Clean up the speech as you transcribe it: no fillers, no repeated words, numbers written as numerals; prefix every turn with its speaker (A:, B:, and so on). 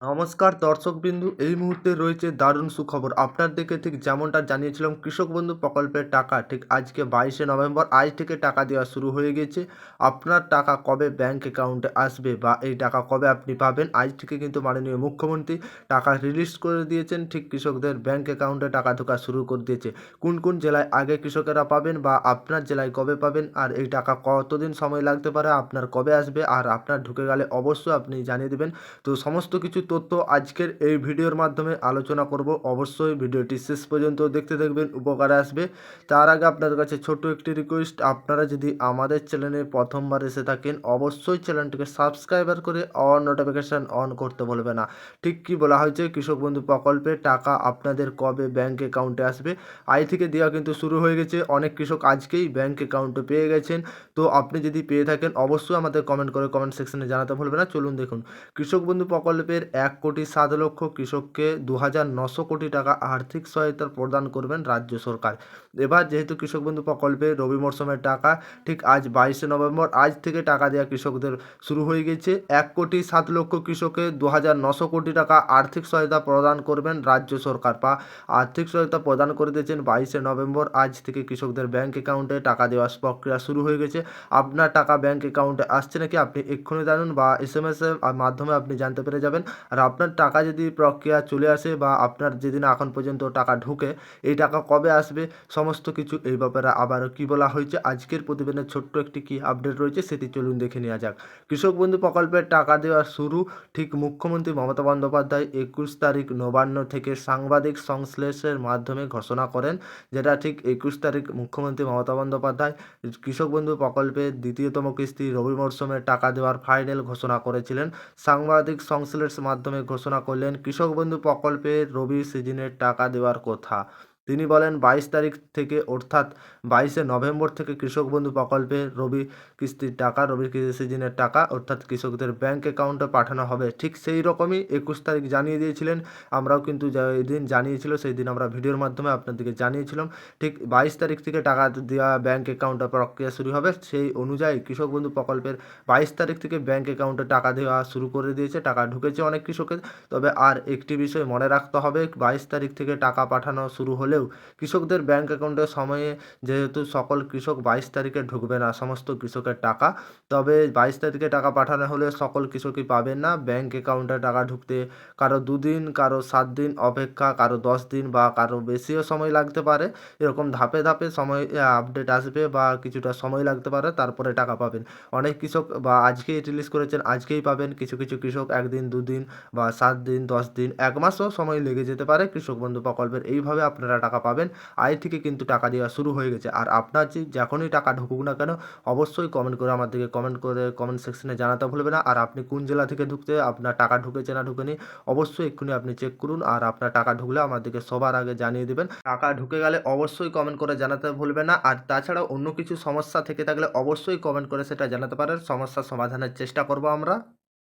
A: নমস্কার দর্শকবিন্দু, এই মুহূর্তে রয়েছে দারুণ সুখবর। আপনাদেরকে ঠিক যেমনটা জানিয়েছিলাম, কৃষক বন্ধু প্রকল্পের টাকা ঠিক আজকে 22শে নভেম্বর আজ থেকে টাকা দেওয়া শুরু হয়ে গেছে। আপনার টাকা কবে ব্যাংক অ্যাকাউন্টে আসবে বা এই টাকা কবে আপনি পাবেন, আজ থেকে কিন্তু মাননীয় মুখ্যমন্ত্রী টাকা রিলিজ করে দিয়েছেন। ঠিক কৃষকদের ব্যাংক অ্যাকাউন্টে টাকা ঢোকা শুরু করে দিয়েছে। কোন কোন জেলায় আগে কৃষকেরা পাবেন বা আপনার জেলায় কবে পাবেন, আর এই টাকা কতদিন সময় লাগতে পারে, আপনার কবে আসবে, আর আপনার ঢুকে গেলে অবশ্যই আপনি জানিয়ে দেবেন। তো সমস্ত কিছু তথ্য আজকের এই ভিডিওর মাধ্যমে আলোচনা করব। অবশ্যই ভিডিওটি শেষ পর্যন্ত দেখতে থাকবেন, উপকারে আসবে। তার আগে আপনাদের কাছে ছোট্ট একটি রিকোয়েস্ট, আপনারা যদি আমাদের চ্যানেলে প্রথমবার এসে থাকেন অবশ্যই চ্যানেলটিকে সাবস্ক্রাইবার করে অল নোটিফিকেশান অন করতে বলবে না। ঠিক কি বলা হয়েছে, কৃষক বন্ধু প্রকল্পে টাকা আপনাদের কবে ব্যাংক অ্যাকাউন্টে আসবে, আজ থেকে দেওয়া কিন্তু শুরু হয়ে গেছে। অনেক কৃষক আজকেই ব্যাংক অ্যাকাউন্টে পেয়ে গেছেন। তো আপনি যদি পেয়ে থাকেন অবশ্যই আমাদের কমেন্ট করে কমেন্ট সেকশনে জানাতে ভুলবে না। চলুন দেখুন, কৃষক বন্ধু প্রকল্পের 1,07,00,000 কৃষককে 2,900 কোটি টাকা আর্থিক সহায়তা প্রদান করবেন রাজ্য সরকার। এবার যেহেতু কৃষক বন্ধু প্রকল্পে রবি মরশুমের টাকা ঠিক আজ 22শে নভেম্বর আজ থেকে টাকা দেওয়া কৃষকদের শুরু হয়ে গেছে। 1,07,00,000 কৃষককে 2,900 কোটি টাকা আর্থিক সহায়তা প্রদান করবেন রাজ্য সরকার, বা আর্থিক সহায়তা প্রদান করে দিয়েছেন 22শে নভেম্বর আজ থেকে কৃষকদের ব্যাংক অ্যাকাউন্টে টাকা দেওয়ার প্রক্রিয়া শুরু হয়ে গেছে। আপনার টাকা ব্যাংক অ্যাকাউন্টে আসছে নাকি আপনি এক্ষুনি জানুন, বা SMS এর মাধ্যমে আপনি জানতে পেরে যাবেন। আর আপনার টাকা যদি প্রক্রিয়া চলে আসে বা আপনার যেদিন এখন পর্যন্ত টাকা ঢুকে, এই টাকা কবে আসবে সমস্ত কিছু এই ব্যাপারে আবারও কী বলা হয়েছে আজকের প্রতিবেদনের ছোট্ট একটি কী আপডেট রয়েছে সেটি চলুন দেখে নেওয়া যাক। কৃষক বন্ধু প্রকল্পের টাকা দেওয়া শুরু ঠিক মুখ্যমন্ত্রী মমতা বন্দ্যোপাধ্যায় 21 তারিখ নবান্ন থেকে সাংবাদিক সংশ্লেষের মাধ্যমে ঘোষণা করেন। যেটা ঠিক 21 তারিখ মুখ্যমন্ত্রী মমতা বন্দ্যোপাধ্যায় কৃষক বন্ধু প্রকল্পের দ্বিতীয়তম কিস্তি রবি মরশুমে টাকা দেওয়ার ফাইনাল ঘোষণা করেছিলেন। সাংবাদিক সংশ্লেষের মাধ্যমে ঘোষণা করলেন কৃষক বন্ধু প্রকল্পে রবি সিজনের টাকা দেওয়ার কথা। তিনি বলেন 22 তারিখ থেকে অর্থাৎ 22শে নভেম্বর থেকে কৃষক বন্ধু প্রকল্পে রবি কিস্তির টাকা, রবি সিজনের টাকা অর্থাৎ কৃষকদের ব্যাংক অ্যাকাউন্টে পাঠানো হবে। ঠিক সেই রকমই 21 তারিখ জানিয়ে দিয়েছিলেন। আমরাও কিন্তু যেদিন জানিয়েছিল সেই দিন আমরা ভিডিওর মাধ্যমে আপনাদেরকে জানিয়েছিলাম। ঠিক 22 তারিখ থেকে টাকা দেওয়া ব্যাংক অ্যাকাউন্টে প্রক্রিয়া শুরু হবে। সেই অনুযায়ী কৃষক বন্ধু প্রকল্পের 22 তারিখ থেকে ব্যাংক অ্যাকাউন্টে টাকা দেওয়া শুরু করে দিয়েছে। টাকা ঢুকেছে অনেক কৃষকের। তবে আর একটি বিষয় মনে রাখতে হবে, 22 তারিখ থেকে টাকা পাঠানো শুরু হলেও কৃষকদের ব্যাংক অ্যাকাউন্টের সময়ে যেহেতু সকল কৃষক 22 তারিখে ঢুকবে না সমস্ত কৃষকের টাকা, তবে 22 তারিখে টাকা পাঠানো হলে সকল কৃষকই পাবেন না। ব্যাংক অ্যাকাউন্টে টাকা ঢুকতে কারো 2 দিন, কারো 7 দিন অপেক্ষা, কারো 10 দিন বা কারো বেশিও সময় লাগতে পারে। এরকম ধাপে ধাপে সময় আপডেট আসবে বা কিছুটা সময় লাগতে পারে, তারপরে টাকা পাবেন। অনেক কৃষক বা আজকেই রিলিজ করেছেন আজকেই পাবেন, কিছু কিছু কৃষক 1 দিন 2 দিন বা 7 দিন 10 দিন 1 মাসও সময় লেগে যেতে পারে কৃষক বন্ধু প্রকল্পের। এইভাবে আপনারা টাকা পাবেন। আজ থেকে কিন্তু টাকা দেওয়া শুরু হয়ে গেছে। আর আপনার যখনই টাকা ঢুকুক না কেন অবশ্যই কমেন্ট করে আমাদেরকে কমেন্ট করে কমেন্ট সেকশনে জানাতে ভুলবেন না। আর আপনি কোন জেলা থেকে ঢুকতে আপনার টাকা ঢুকেছে না ঢুকেনি অবশ্যই এক্ষুনি আপনি চেক করুন। আর আপনার টাকা ঢুকলে আমাদেরকে সবার আগে জানিয়ে দেবেন। টাকা ঢুকে গেলে অবশ্যই কমেন্ট করে জানাতে ভুলবেন না। আর তাছাড়াও অন্য কিছু সমস্যা থেকে থাকলে অবশ্যই কমেন্ট করে সেটা জানাতে পারেন। সমস্যার সমাধানের চেষ্টা করব আমরা।